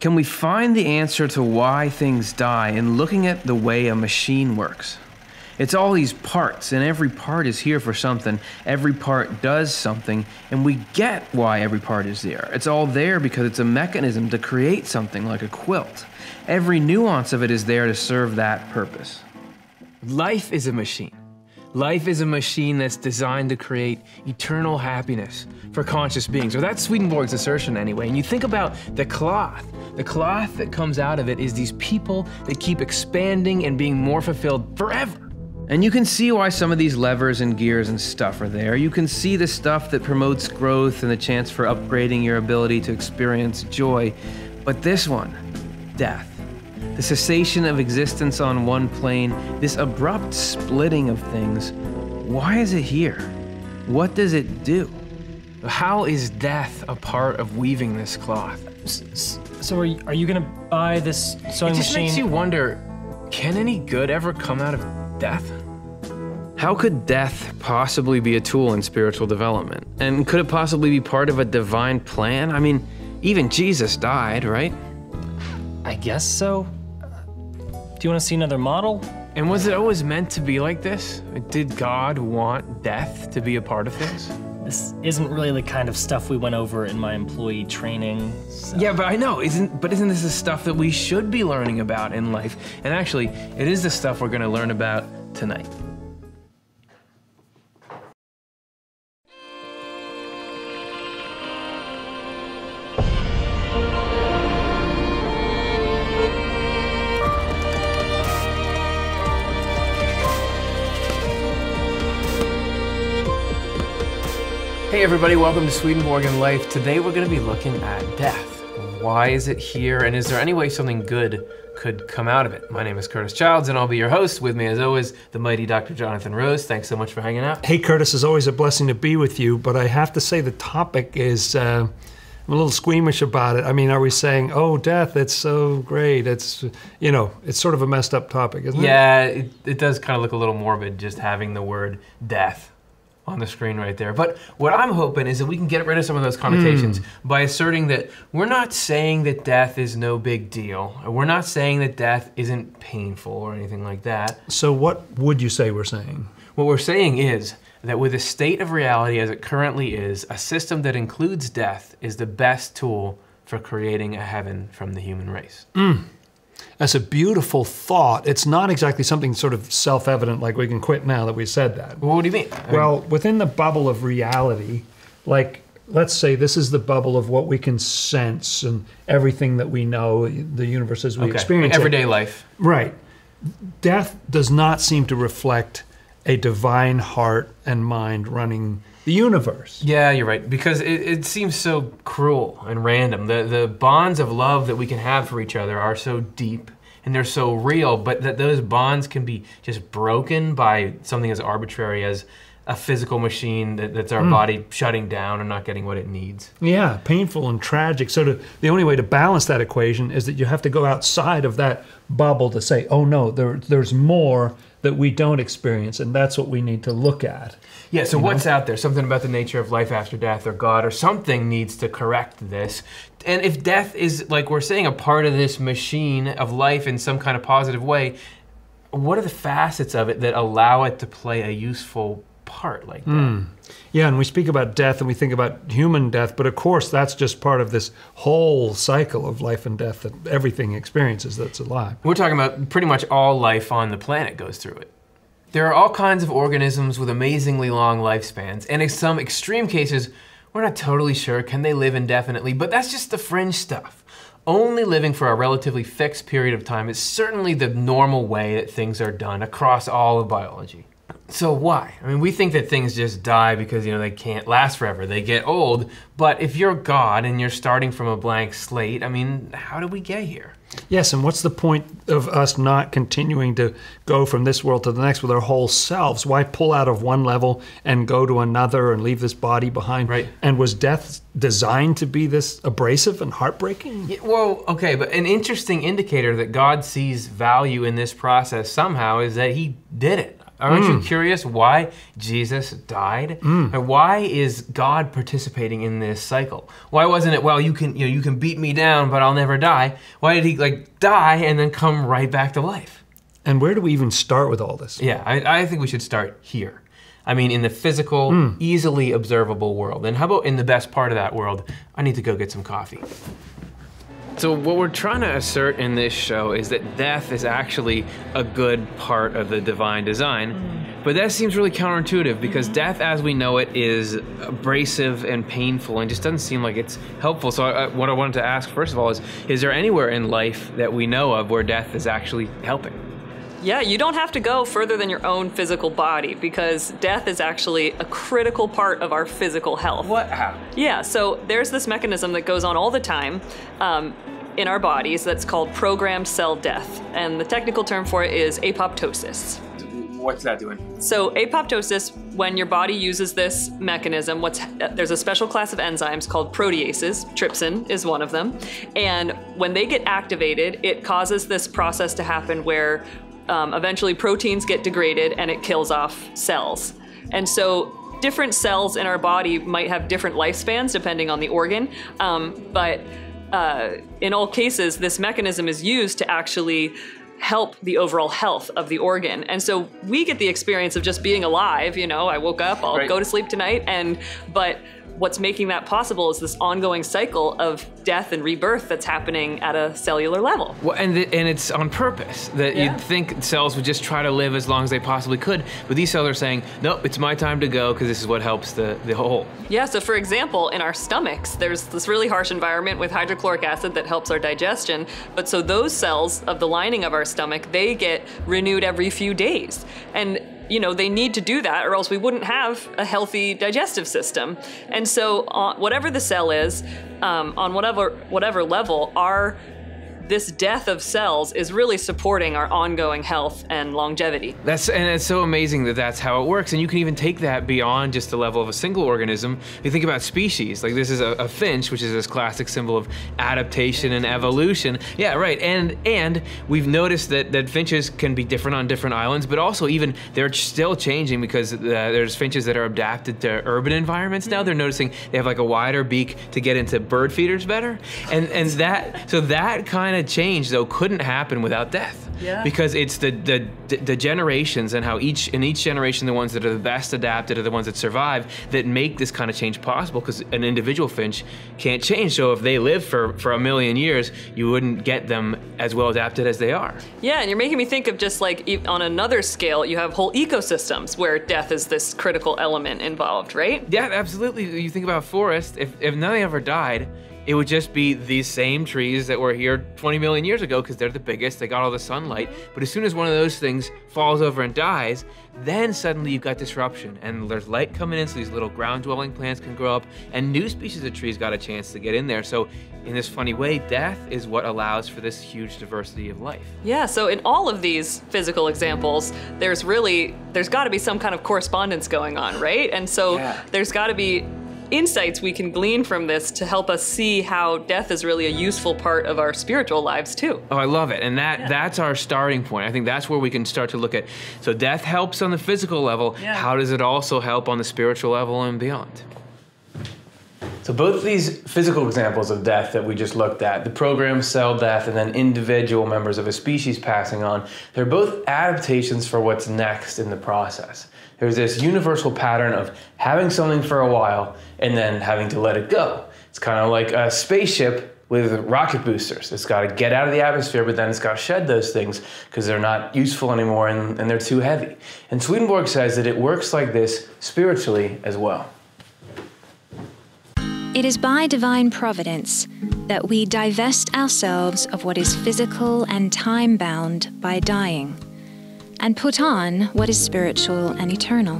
Can we find the answer to why things die in looking at the way a machine works? It's all these parts, and every part is here for something. Every part does something, and we get why every part is there. It's all there because it's a mechanism to create something like a quilt. Every nuance of it is there to serve that purpose. Life is a machine. Life is a machine that's designed to create eternal happiness for conscious beings, or that's Swedenborg's assertion anyway. And you think about the cloth that comes out of it is these people that keep expanding and being more fulfilled forever. And you can see why some of these levers and gears and stuff are there. You can see the stuff that promotes growth and the chance for upgrading your ability to experience joy. But this one, death, the cessation of existence on one plane, this abrupt splitting of things, why is it here? What does it do? How is death a part of weaving this cloth? So are you gonna buy this sewing machine? It just makes you wonder, can any good ever come out of death? How could death possibly be a tool in spiritual development? And could it possibly be part of a divine plan? I mean, even Jesus died, right? I guess so. Do you want to see another model? And was it always meant to be like this? Did God want death to be a part of things? This isn't really the kind of stuff we went over in my employee training. So. Yeah, but I know, isn't this the stuff that we should be learning about in life? And actually, it is the stuff we're gonna learn about tonight. Hey everybody, welcome to Swedenborg and Life. Today we're going to be looking at death. Why is it here, and is there any way something good could come out of it? My name is Curtis Childs, and I'll be your host. With me as always, the mighty Dr. Jonathan Rose. Thanks so much for hanging out. Hey Curtis, it's always a blessing to be with you, but I have to say the topic is, I'm a little squeamish about it. I mean, are we saying, oh, death, it's so great. It's, you know, it's sort of a messed up topic, isn't it? Yeah, it does kind of look a little morbid just having the word death on the screen right there. But what I'm hoping is that we can get rid of some of those connotations by asserting that we're not saying that death is no big deal. We're not saying that death isn't painful or anything like that. So what would you say we're saying? What we're saying is that with the state of reality as it currently is, a system that includes death is the best tool for creating a heaven from the human race. That's a beautiful thought. It's not exactly something sort of self-evident like we can quit now that we said that. Well, what do you mean? Well, within the bubble of reality, like let's say this is the bubble of what we can sense and everything that we know, the universe as we experience everyday life. Right. Death does not seem to reflect a divine heart and mind running the universe. Yeah, you're right, because it seems so cruel and random. The bonds of love that we can have for each other are so deep and they're so real, but that those bonds can be just broken by something as arbitrary as a physical machine that's our body shutting down or not getting what it needs. Yeah, painful and tragic. So the only way to balance that equation is that you have to go outside of that bubble to say, oh no, there's more that we don't experience, and that's what we need to look at. Yeah, so what's out there? Something about the nature of life after death or God or something needs to correct this. And if death is, like we're saying, a part of this machine of life in some kind of positive way, what are the facets of it that allow it to play a useful part like that? Yeah, and we speak about death and we think about human death, but of course that's just part of this whole cycle of life and death that everything experiences that's alive. We're talking about pretty much all life on the planet goes through it. There are all kinds of organisms with amazingly long lifespans, and in some extreme cases, we're not totally sure can they live indefinitely, but that's just the fringe stuff. Only living for a relatively fixed period of time is certainly the normal way that things are done across all of biology. So why? I mean, we think that things just die because, you know, they can't last forever. They get old. But if you're God and you're starting from a blank slate, I mean, how did we get here? Yes, and what's the point of us not continuing to go from this world to the next with our whole selves? Why pull out of one level and go to another and leave this body behind? Right. And was death designed to be this abrasive and heartbreaking? Yeah, well, okay, but an interesting indicator that God sees value in this process somehow is that he did it. Aren't you curious why Jesus died? And why is God participating in this cycle? Why wasn't it, well, you can beat me down, but I'll never die? Why did he die and then come right back to life? And where do we even start with all this? Yeah, I think we should start here. I mean, in the physical, easily observable world. And how about in the best part of that world? I need to go get some coffee. So what we're trying to assert in this show is that death is actually a good part of the divine design. But that seems really counterintuitive because death as we know it is abrasive and painful and just doesn't seem like it's helpful. So what I wanted to ask first of all is there anywhere in life that we know of where death is actually helping? Yeah, you don't have to go further than your own physical body because death is actually a critical part of our physical health. What? How? Yeah, so there's this mechanism that goes on all the time in our bodies that's called programmed cell death. And the technical term for it is apoptosis. What's that doing? So apoptosis, when your body uses this mechanism, there's a special class of enzymes called proteases. Trypsin is one of them. And when they get activated, it causes this process to happen where eventually proteins get degraded and it kills off cells. And so different cells in our body might have different lifespans depending on the organ, but in all cases, this mechanism is used to actually help the overall health of the organ. And so we get the experience of just being alive, I woke up, I'll go to sleep tonight, but what's making that possible is this ongoing cycle of death and rebirth that's happening at a cellular level. Well, and it's on purpose that you'd think cells would just try to live as long as they possibly could, but these cells are saying, nope, it's my time to go because this is what helps the whole. Yeah, so for example, in our stomachs, there's this really harsh environment with hydrochloric acid that helps our digestion, but so those cells of the lining of our stomach, they get renewed every few days. And they need to do that or else we wouldn't have a healthy digestive system. And so whatever the cell is, on whatever level, this death of cells is really supporting our ongoing health and longevity. And it's so amazing that that's how it works. And you can even take that beyond just the level of a single organism. You think about species, like this is a finch, which is this classic symbol of adaptation and evolution. Yeah, right. And we've noticed that finches can be different on different islands, but also even they're still changing because there's finches that are adapted to urban environments now. They're noticing they have a wider beak to get into bird feeders better. And that kind of change though couldn't happen without death. Yeah. Because it's the generations and how in each generation the ones that are the best adapted are the ones that survive that make this kind of change possible, because an individual finch can't change. So if they live for 1 million years, you wouldn't get them as well adapted as they are. Yeah, and you're making me think of just on another scale, you have whole ecosystems where death is this critical element involved, right? Yeah, absolutely. You think about forests, if none ever died, it would just be these same trees that were here 20 million years ago because they're the biggest, they got all the sunlight. But as soon as one of those things falls over and dies, then suddenly you've got disruption and there's light coming in so these little ground-dwelling plants can grow up and new species of trees got a chance to get in there. So in this funny way, death is what allows for this huge diversity of life. Yeah, so in all of these physical examples, there's got to be some kind of correspondence going on, right? And so there's got to be insights we can glean from this to help us see how death is really a useful part of our spiritual lives too. Oh, I love it. And that's our starting point. I think that's where we can start to look at, so death helps on the physical level. Yeah. How does it also help on the spiritual level and beyond? So both of these physical examples of death that we just looked at, the programmed cell death and then individual members of a species passing on, they're both adaptations for what's next in the process. There's this universal pattern of having something for a while and then having to let it go. It's kind of like a spaceship with rocket boosters. It's got to get out of the atmosphere, but then it's got to shed those things because they're not useful anymore and they're too heavy. And Swedenborg says that it works like this spiritually as well. It is by divine providence that we divest ourselves of what is physical and time-bound by dying, and put on what is spiritual and eternal.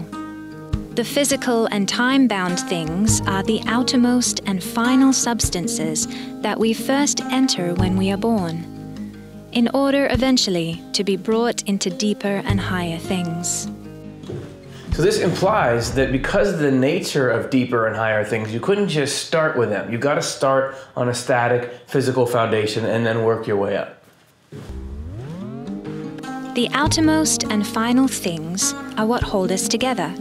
The physical and time-bound things are the outermost and final substances that we first enter when we are born, in order eventually to be brought into deeper and higher things. So this implies that because of the nature of deeper and higher things, you couldn't just start with them. You've got to start on a static physical foundation and then work your way up. The outermost and final things are what hold us together,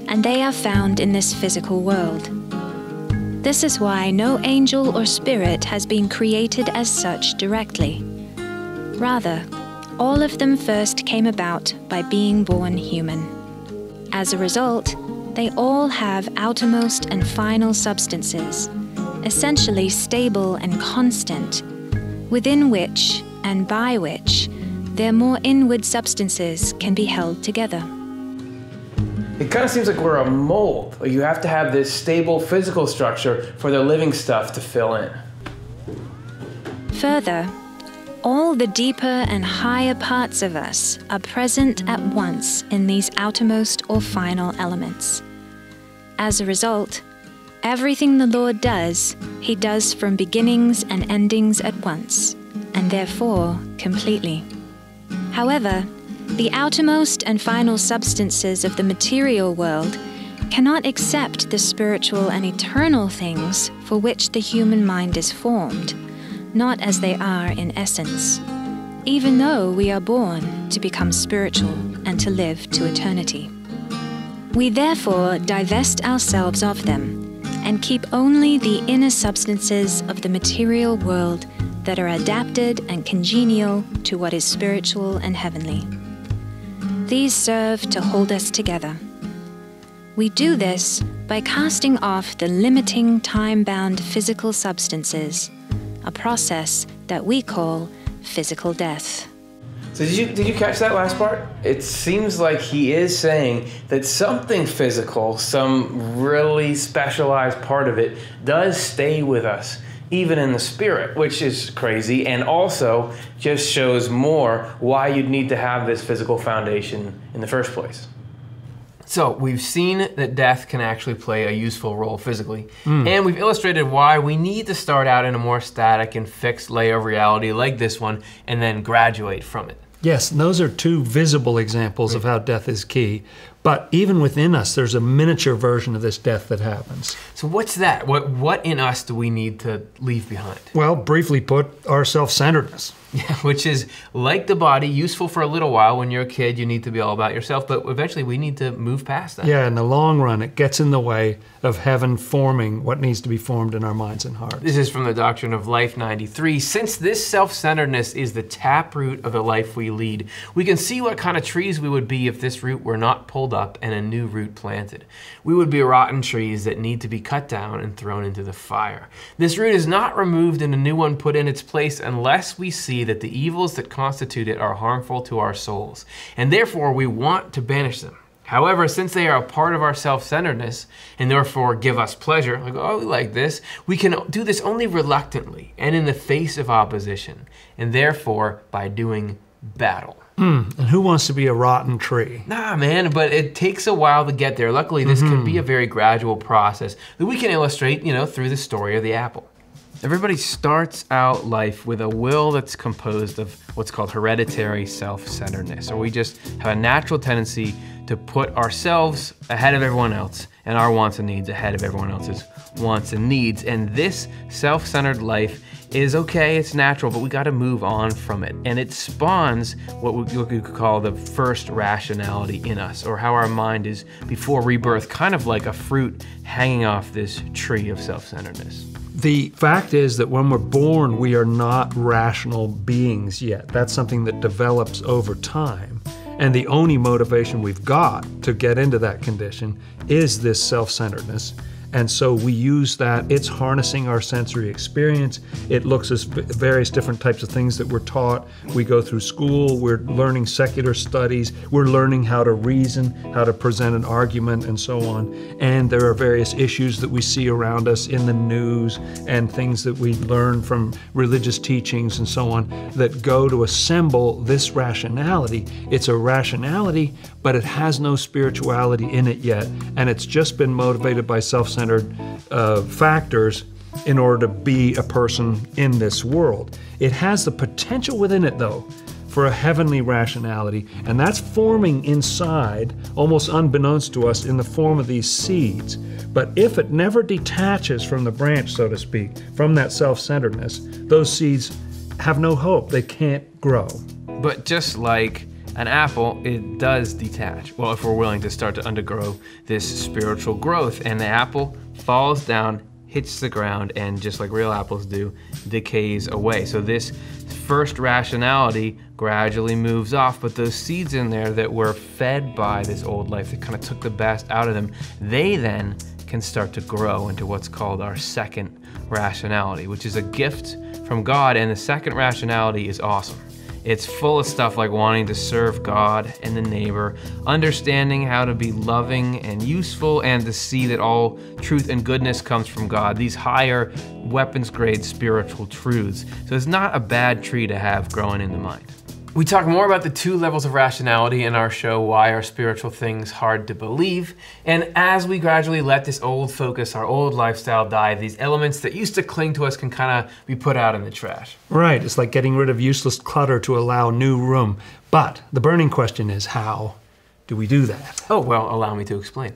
and they are found in this physical world. This is why no angel or spirit has been created as such directly. Rather, all of them first came about by being born human. As a result, they all have outermost and final substances, essentially stable and constant, within which and by which their more inward substances can be held together. It kind of seems like we're a mold. Like you have to have this stable physical structure for the living stuff to fill in. Further, all the deeper and higher parts of us are present at once in these outermost or final elements. As a result, everything the Lord does, He does from beginnings and endings at once, and therefore completely. However, the outermost and final substances of the material world cannot accept the spiritual and eternal things for which the human mind is formed, not as they are in essence, even though we are born to become spiritual and to live to eternity. We therefore divest ourselves of them and keep only the inner substances of the material world that are adapted and congenial to what is spiritual and heavenly. These serve to hold us together. We do this by casting off the limiting time-bound physical substances, a process that we call physical death. So did you catch that last part? It seems like he is saying that something physical, some really specialized part of it, does stay with us, even in the spirit, which is crazy, and also just shows more why you'd need to have this physical foundation in the first place. So we've seen that death can actually play a useful role physically, and we've illustrated why we need to start out in a more static and fixed layer of reality like this one, and then graduate from it. Yes, and those are two visible examples of how death is key. But even within us, there's a miniature version of this death that happens. So what's that? What in us do we need to leave behind? Well, briefly put, our self-centeredness. Yeah, which is like the body, useful for a little while. When you're a kid, you need to be all about yourself, but eventually we need to move past that. Yeah, in the long run, it gets in the way of heaven forming what needs to be formed in our minds and hearts. This is from the Doctrine of Life 93. Since this self-centeredness is the taproot of the life we lead, we can see what kind of trees we would be if this root were not pulled up and a new root planted. We would be rotten trees that need to be cut down and thrown into the fire. This root is not removed and a new one put in its place unless we see that the evils that constitute it are harmful to our souls, and therefore we want to banish them. However, since they are a part of our self-centeredness and therefore give us pleasure, like, oh, we like this, we can do this only reluctantly and in the face of opposition, and therefore by doing battle. And who wants to be a rotten tree? Nah, man, but it takes a while to get there. Luckily, this can be a very gradual process that we can illustrate, through the story of the apple. Everybody starts out life with a will that's composed of what's called hereditary self-centeredness, or we just have a natural tendency to put ourselves ahead of everyone else and our wants and needs ahead of everyone else's wants and needs. And this self-centered life is okay, it's natural, but we gotta move on from it. And it spawns what we could call the first rationality in us, or how our mind is before rebirth, kind of like a fruit hanging off this tree of self-centeredness. The fact is that when we're born, we are not rational beings yet. That's something that develops over time. And the only motivation we've got to get into that condition is this self-centeredness. And so we use that. It's harnessing our sensory experience. It looks at various different types of things that we're taught. We go through school, we're learning secular studies, we're learning how to reason, how to present an argument, and so on. And there are various issues that we see around us in the news and things that we learn from religious teachings and so on that go to assemble this rationality. It's a rationality, but it has no spirituality in it yet. And it's just been motivated by self-centered factors in order to be a person in this world. It has the potential within it, though, for a heavenly rationality, and that's forming inside, almost unbeknownst to us, in the form of these seeds. But if it never detaches from the branch, so to speak, from that self-centeredness, those seeds have no hope. They can't grow. But just like an apple, it does detach. Well, if we're willing to start to undergo this spiritual growth, and the apple falls down, hits the ground, and just like real apples do, decays away. So this first rationality gradually moves off, but those seeds in there that were fed by this old life, that kind of took the best out of them, they then can start to grow into what's called our second rationality, which is a gift from God. And the second rationality is awesome. It's full of stuff like wanting to serve God and the neighbor, understanding how to be loving and useful, and to see that all truth and goodness comes from God. These higher weapons grade spiritual truths. So it's not a bad tree to have growing in the mind. We talk more about the 2 levels of rationality in our show, Why Are Spiritual Things Hard to Believe? And as we gradually let this old focus, our old lifestyle die, these elements that used to cling to us can kind of be put out in the trash. Right, it's like getting rid of useless clutter to allow new room. But the burning question is, how do we do that? Oh, well, allow me to explain.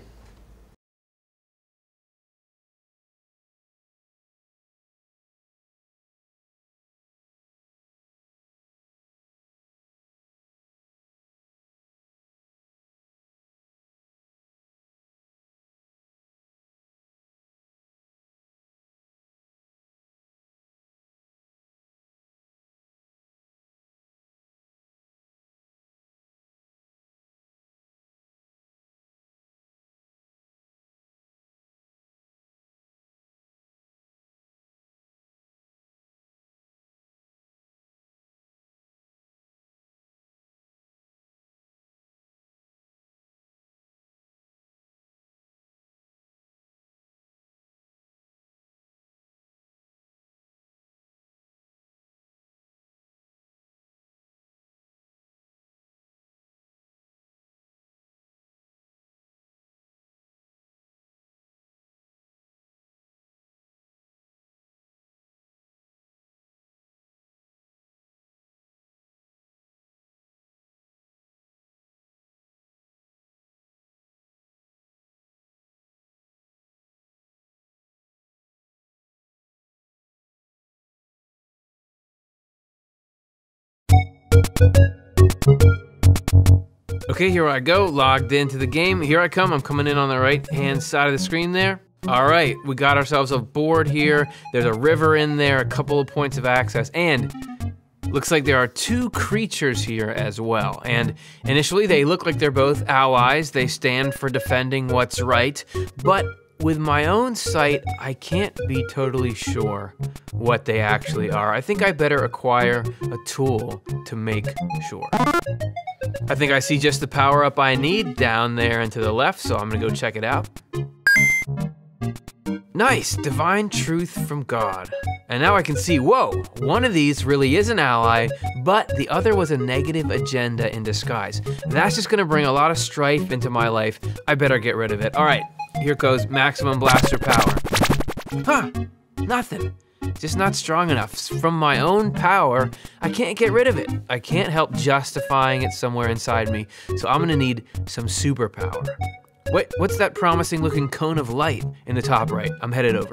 Okay, here I go, logged into the game. Here I come, I'm coming in on the right-hand side of the screen there. All right, we got ourselves a board here. There's a river in there, a couple of points of access, and looks like there are 2 creatures here as well. And initially they look like they're both allies. They stand for defending what's right, but with my own sight, I can't be totally sure what they actually are. I think I better acquire a tool to make sure. I think I see just the power up I need down there and to the left, so I'm gonna go check it out. Nice, divine truth from God. And now I can see, whoa, one of these really is an ally, but the other was a negative agenda in disguise. That's just gonna bring a lot of strife into my life. I better get rid of it. All right, here goes maximum blaster power. Huh, nothing. Just not strong enough. From my own power, I can't get rid of it. I can't help justifying it somewhere inside me, so I'm gonna need some superpower. Wait, what's that promising looking cone of light in the top right? I'm headed over.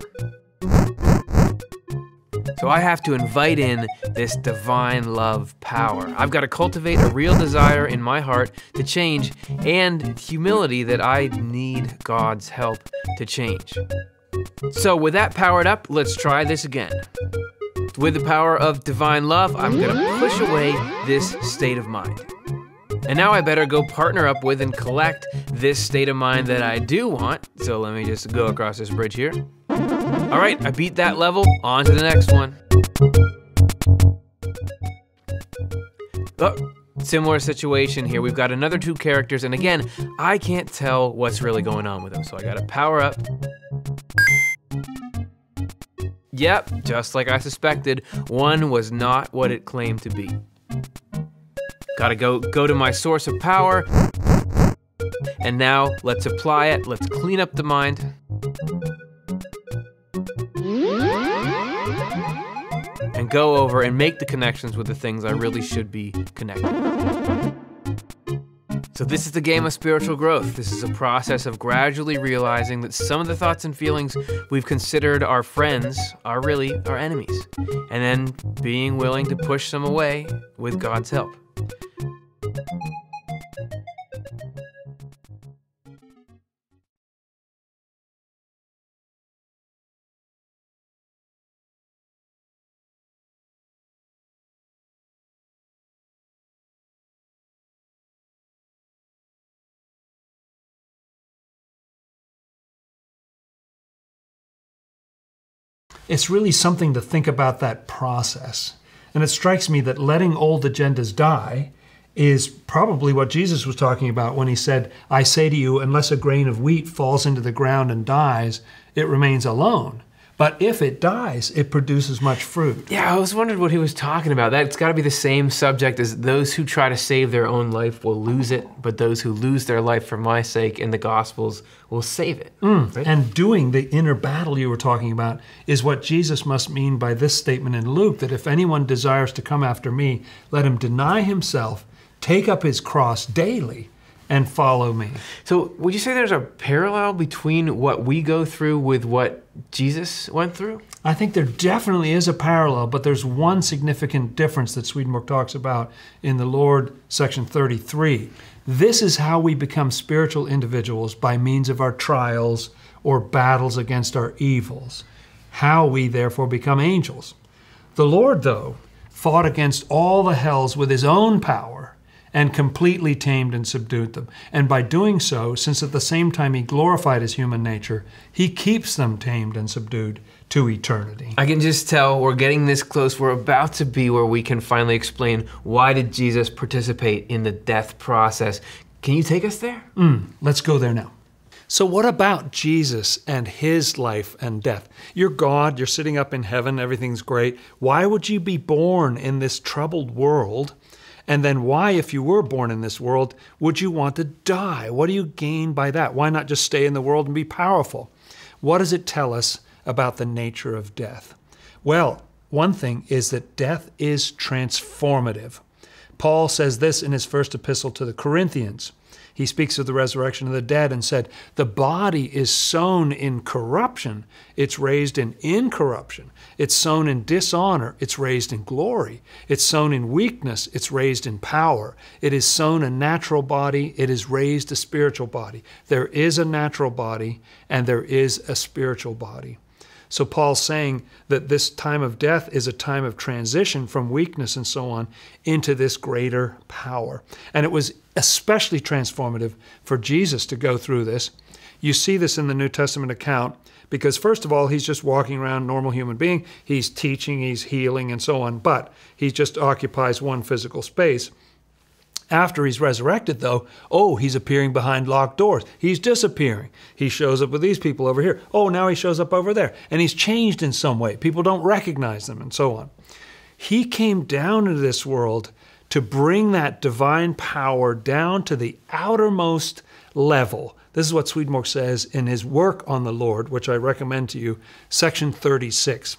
So I have to invite in this divine love power. I've got to cultivate a real desire in my heart to change, and humility that I need God's help to change. So with that powered up, let's try this again. With the power of divine love, I'm gonna push away this state of mind. And now I better go partner up with and collect this state of mind that I do want. So let me just go across this bridge here. All right, I beat that level, on to the next one. Oh, similar situation here. We've got another 2 characters, and again, I can't tell what's really going on with them, so I gotta power up. Yep, just like I suspected, one was not what it claimed to be. Gotta go to my source of power. And now, let's apply it, let's clean up the mind. And go over and make the connections with the things I really should be connected with. So this is the game of spiritual growth. This is a process of gradually realizing that some of the thoughts and feelings we've considered our friends are really our enemies. And then being willing to push them away with God's help. It's really something to think about that process. And it strikes me that letting old agendas die is probably what Jesus was talking about when he said, I say to you, unless a grain of wheat falls into the ground and dies, it remains alone. But if it dies, it produces much fruit. Yeah, I was wondering what he was talking about. That's got to be the same subject as those who try to save their own life will lose it, but those who lose their life for my sake in the Gospels will save it. Right? And doing the inner battle you were talking about is what Jesus must mean by this statement in Luke, that if anyone desires to come after me, let him deny himself, take up his cross daily, and follow me. So would you say there's a parallel between what we go through with what Jesus went through? I think there definitely is a parallel, but there's one significant difference that Swedenborg talks about in the Lord, section 33. This is how we become spiritual individuals by means of our trials or battles against our evils. How we therefore become angels. The Lord, though, fought against all the hells with his own power and completely tamed and subdued them. And by doing so, since at the same time he glorified his human nature, he keeps them tamed and subdued to eternity. I can just tell we're getting this close. We're about to be where we can finally explain why did Jesus participate in the death process. Can you take us there? Let's go there now. So what about Jesus and his life and death? You're God, you're sitting up in heaven, everything's great. Why would you be born in this troubled world? And then why, if you were born in this world, would you want to die? What do you gain by that? Why not just stay in the world and be powerful? What does it tell us about the nature of death? Well, one thing is that death is transformative. Paul says this in his first epistle to the Corinthians. He speaks of the resurrection of the dead and said, the body is sown in corruption, it's raised in incorruption. It's sown in dishonor, it's raised in glory. It's sown in weakness, it's raised in power. It is sown a natural body, it is raised a spiritual body. There is a natural body and there is a spiritual body. So Paul's saying that this time of death is a time of transition from weakness and so on into this greater power. And it was especially transformative for Jesus to go through this. You see this in the New Testament account because first of all, he's just walking around, normal human being. He's teaching, he's healing and so on, but he just occupies one physical space. After he's resurrected, though, he's appearing behind locked doors. He's disappearing. He shows up with these people over here. Now he shows up over there. And he's changed in some way. People don't recognize him and so on. He came down into this world to bring that divine power down to the outermost level. This is what Swedenborg says in his work on the Lord, which I recommend to you, section 36.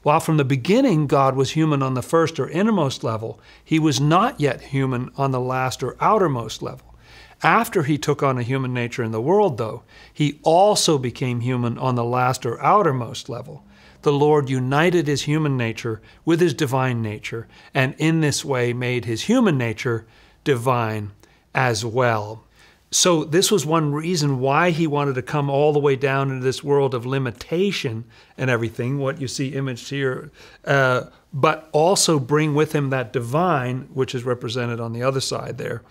While from the beginning God was human on the first or innermost level, he was not yet human on the last or outermost level. After he took on a human nature in the world, though, he also became human on the last or outermost level. The Lord united his human nature with his divine nature, and in this way made his human nature divine as well. So this was one reason why he wanted to come all the way down into this world of limitation and everything, what you see imaged here, but also bring with him that divine, which is represented on the other side there,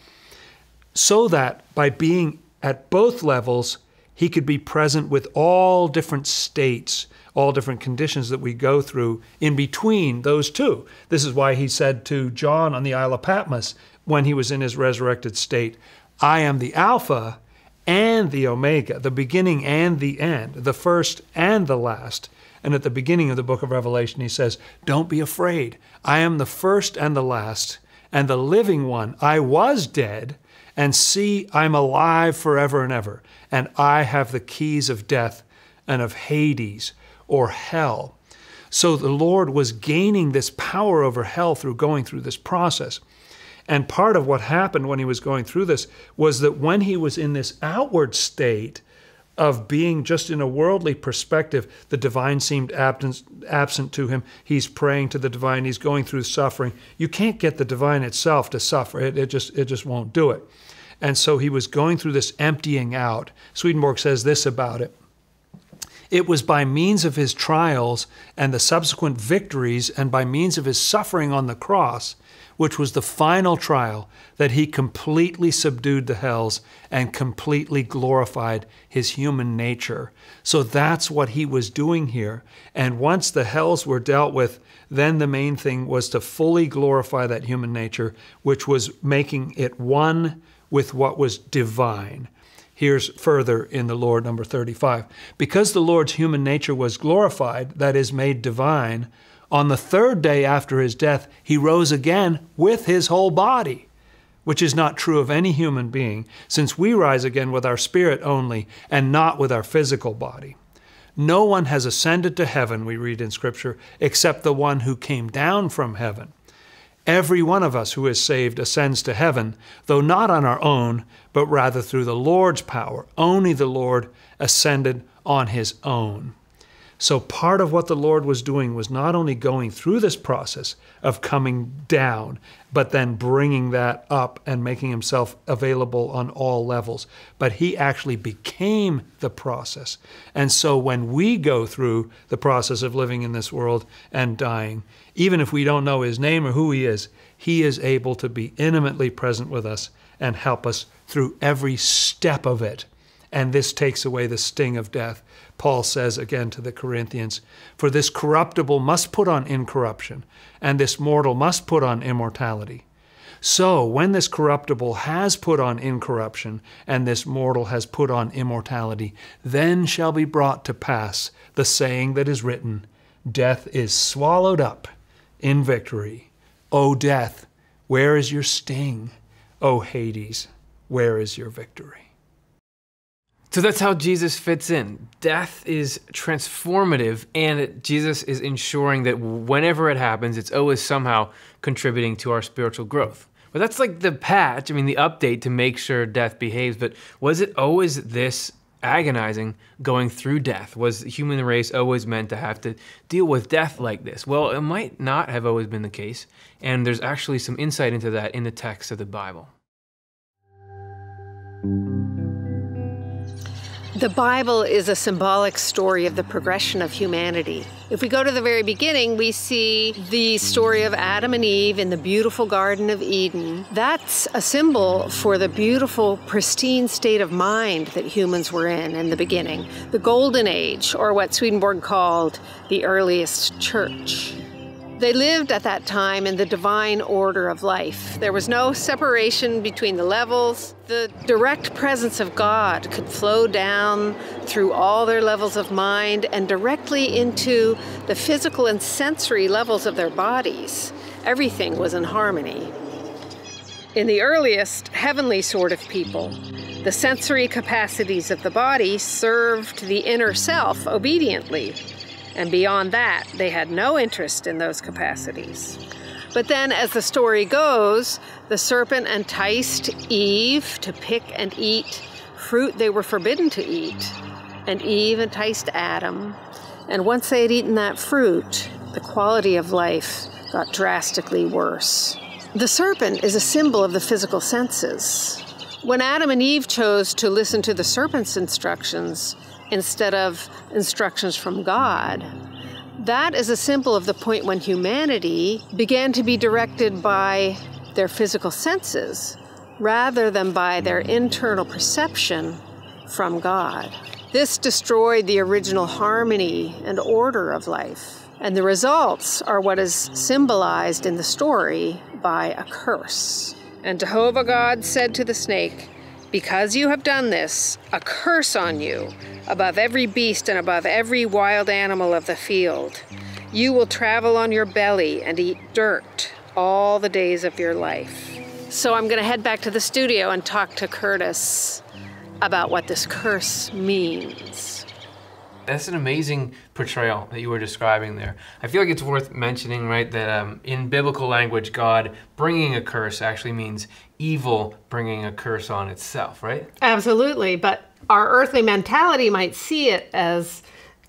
so that by being at both levels, he could be present with all different states, all different conditions that we go through in between those two. This is why he said to John on the Isle of Patmos, when he was in his resurrected state, I am the Alpha and the Omega, the beginning and the end, the first and the last. And at the beginning of the book of Revelation, he says, don't be afraid. I am the first and the last and the living one. I was dead, and see, I'm alive forever and ever. And I have the keys of death and of Hades, or hell. So the Lord was gaining this power over hell through going through this process. And part of what happened when he was going through this was that when he was in this outward state, of being just in a worldly perspective. The divine seemed absent to him. He's praying to the divine. He's going through suffering. You can't get the divine itself to suffer. It just won't do it. And so he was going through this emptying out. Swedenborg says this about it. It was by means of his trials and the subsequent victories and by means of his suffering on the cross, which was the final trial, that he completely subdued the hells and completely glorified his human nature. So that's what he was doing here. And once the hells were dealt with, then the main thing was to fully glorify that human nature, which was making it one with what was divine. Here's further in the Lord, number 35. Because the Lord's human nature was glorified, that is, made divine, on the third day after his death, he rose again with his whole body, which is not true of any human being, since we rise again with our spirit only and not with our physical body. No one has ascended to heaven, we read in Scripture, except the one who came down from heaven. Every one of us who is saved ascends to heaven, though not on our own, but rather through the Lord's power. Only the Lord ascended on his own. So part of what the Lord was doing was not only going through this process of coming down, but then bringing that up and making himself available on all levels. But he actually became the process. And so when we go through the process of living in this world and dying, even if we don't know his name or who he is able to be intimately present with us and help us through every step of it. And this takes away the sting of death. Paul says again to the Corinthians, for this corruptible must put on incorruption, and this mortal must put on immortality. So when this corruptible has put on incorruption, and this mortal has put on immortality, then shall be brought to pass the saying that is written, death is swallowed up in victory. O death, where is your sting? O Hades, where is your victory? So that's how Jesus fits in. Death is transformative, and Jesus is ensuring that whenever it happens, it's always somehow contributing to our spiritual growth. But that's like the patch, the update to make sure death behaves. But was it always this agonizing going through death? Was the human race always meant to have to deal with death like this? Well, it might not have always been the case, and there's actually some insight into that in the text of the Bible. The Bible is a symbolic story of the progression of humanity. If we go to the very beginning, we see the story of Adam and Eve in the beautiful Garden of Eden. That's a symbol for the beautiful, pristine state of mind that humans were in the beginning. The Golden Age, or what Swedenborg called the earliest church. They lived at that time in the divine order of life. There was no separation between the levels. The direct presence of God could flow down through all their levels of mind and directly into the physical and sensory levels of their bodies. Everything was in harmony. In the earliest heavenly sort of people, the sensory capacities of the body served the inner self obediently. And beyond that, they had no interest in those capacities. But then, as the story goes, the serpent enticed Eve to pick and eat fruit they were forbidden to eat. And Eve enticed Adam. And once they had eaten that fruit, the quality of life got drastically worse. The serpent is a symbol of the physical senses. When Adam and Eve chose to listen to the serpent's instructions, instead of instructions from God. That is a symbol of the point when humanity began to be directed by their physical senses rather than by their internal perception from God. This destroyed the original harmony and order of life. And the results are what is symbolized in the story by a curse. And Jehovah God said to the snake, because you have done this, a curse on you, above every beast and above every wild animal of the field. You will travel on your belly and eat dirt all the days of your life. So I'm going to head back to the studio and talk to Curtis about what this curse means. That's an amazing portrayal that you were describing there. I feel like it's worth mentioning, right, that in biblical language, God bringing a curse actually means evil bringing a curse on itself, right? Absolutely, but our earthly mentality might see it as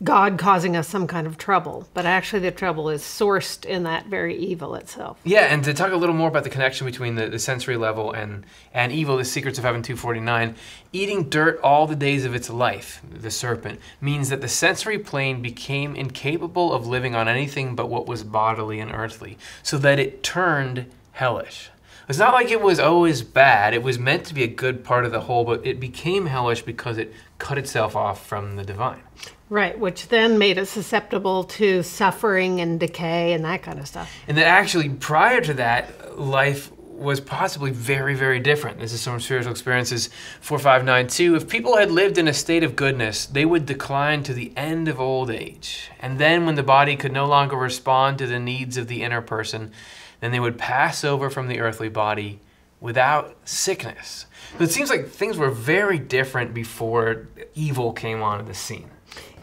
God causing us some kind of trouble, but actually the trouble is sourced in that very evil itself. Yeah, and to talk a little more about the connection between the sensory level and evil, the Secrets of Heaven 249, eating dirt all the days of its life, the serpent, means that the sensory plane became incapable of living on anything but what was bodily and earthly, so that it turned hellish. It's not like it was always bad. It was meant to be a good part of the whole, but it became hellish because it cut itself off from the divine. Right, which then made it susceptible to suffering and decay and that kind of stuff. And that actually, prior to that, life was possibly very, very different. This is from Spiritual Experiences 4592. If people had lived in a state of goodness, they would decline to the end of old age. And then when the body could no longer respond to the needs of the inner person, then they would pass over from the earthly body without sickness. So it seems like things were very different before evil came onto the scene.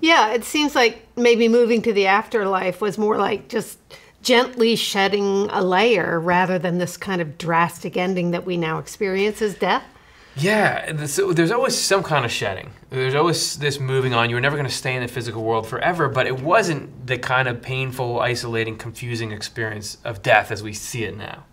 Yeah, it seems like maybe moving to the afterlife was more like just gently shedding a layer rather than this kind of drastic ending that we now experience as death. Yeah, so there's always some kind of shedding. There's always this moving on. You were never going to stay in the physical world forever, but it wasn't the kind of painful, isolating, confusing experience of death as we see it now.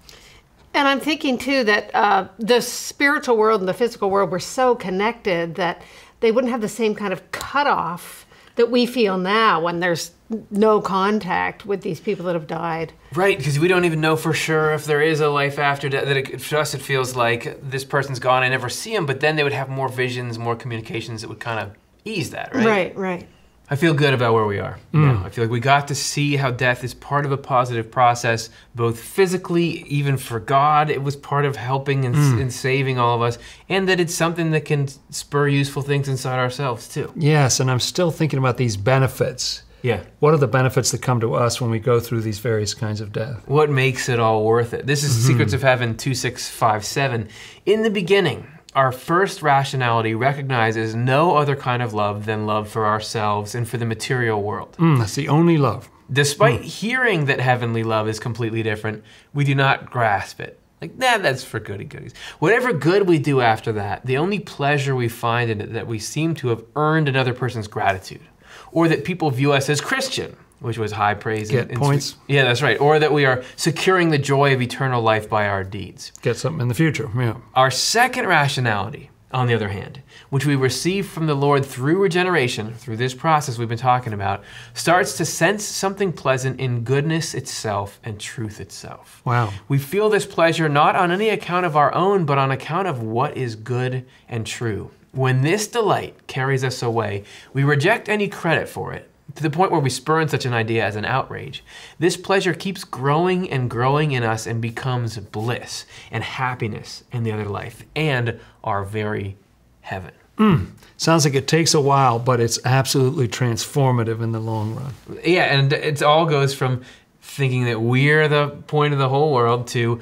And I'm thinking, too, that the spiritual world and the physical world were so connected that they wouldn't have the same kind of cutoff that we feel now when there's no contact with these people that have died. Right, because we don't even know for sure if there is a life after death. For us, it feels like this person's gone, I never see him, but then they would have more visions, more communications that would kind of ease that, right? Right, right. I feel good about where we are now. I feel like we got to see how death is part of a positive process, both physically, even for God, it was part of helping and saving all of us, and that it's something that can spur useful things inside ourselves too. Yes, and I'm still thinking about these benefits. Yeah. What are the benefits that come to us when we go through these various kinds of death? What makes it all worth it? This is Secrets of Heaven 2657. In the beginning, our first rationality recognizes no other kind of love than love for ourselves and for the material world. That's the only love. Despite hearing that heavenly love is completely different, we do not grasp it. Like, nah, that's for goody goodies. Whatever good we do after that, the only pleasure we find in it that we seem to have earned another person's gratitude, or that people view us as Christian, which was high praise. Get points. Yeah, that's right. Or that we are securing the joy of eternal life by our deeds. Get something in the future, yeah. Our second rationality, on the other hand, which we receive from the Lord through regeneration, through this process we've been talking about, starts to sense something pleasant in goodness itself and truth itself. Wow. We feel this pleasure not on any account of our own, but on account of what is good and true. When this delight carries us away, we reject any credit for it, to the point where we spurn such an idea as an outrage. This pleasure keeps growing and growing in us and becomes bliss and happiness in the other life and our very heaven. Sounds like it takes a while, but it's absolutely transformative in the long run. Yeah, and it all goes from thinking that we're the point of the whole world to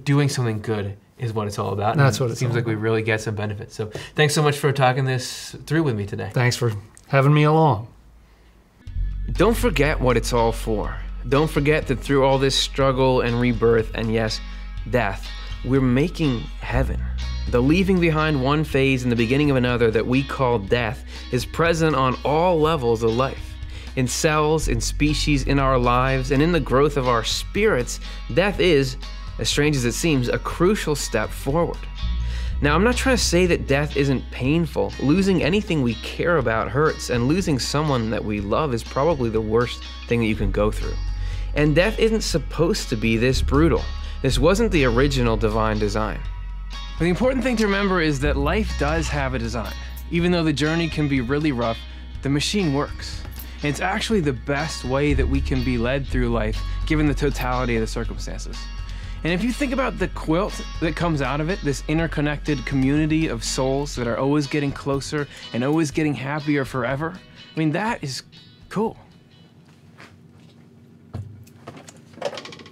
doing something good is what it's all about. That's what it seems like we really get some benefits. So thanks so much for talking this through with me today. Thanks for having me along. Don't forget what it's all for. Don't forget that through all this struggle and rebirth and yes, death, we're making heaven. The leaving behind one phase and the beginning of another that we call death is present on all levels of life. In cells, in species, in our lives, and in the growth of our spirits, death is, as strange as it seems, a crucial step forward. Now, I'm not trying to say that death isn't painful. Losing anything we care about hurts, and losing someone that we love is probably the worst thing that you can go through. And death isn't supposed to be this brutal. This wasn't the original divine design. But the important thing to remember is that life does have a design. Even though the journey can be really rough, the machine works. And it's actually the best way that we can be led through life, given the totality of the circumstances. And if you think about the quilt that comes out of it, this interconnected community of souls that are always getting closer and always getting happier forever, I mean, that is cool.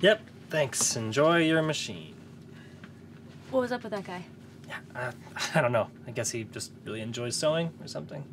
Yep, thanks. Enjoy your machine. What was up with that guy? Yeah, I don't know. I guess he just really enjoys sewing or something.